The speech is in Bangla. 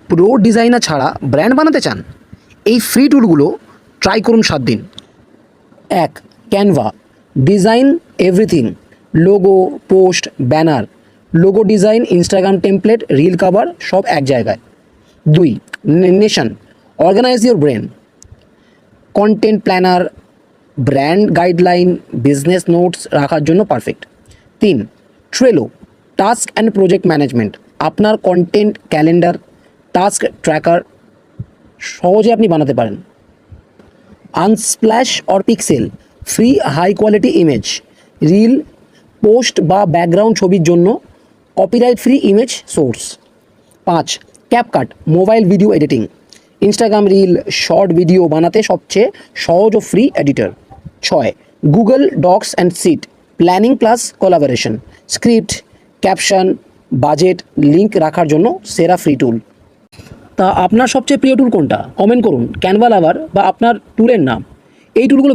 প্রো ডিজাইনার ছাড়া ব্র্যান্ড বানাতে চান? এই ফ্রি টুলগুলো ট্রাই করুন 7 দিন। 1. Canva, design everything, logo, post, banner, logo design, Instagram template, reel cover সব এক জায়গায়। 2. Notion, organize your brain, content planner, brand guideline, business notes রাখার জন্য perfect. 3. Trello, task and project management, আপনার কন্টেন্ট, ক্যালেন্ডার, টাস্ক ট্র্যাকার সহজে আপনি বানাতে পারেন। Unsplash or Pexels, free high quality image, reel, post বা ব্যাকগ্রাউন্ড ছবির জন্য copyright free image source. 5. CapCut, mobile video editing, Instagram reel, short video বানাতে সবচেয়ে সহজ ও free editor. 6. Google Docs and sheet, planning plus collaboration, script, caption, budget, link রাখার জন্য সেরা ফ্রি টুল। তা আপনার সবচেয়ে প্রিয় টুল কোনটা? কমেন্ট করুন। ক্যানভা লাভার বা আপনার টুলের নাম। এই টুলগুলো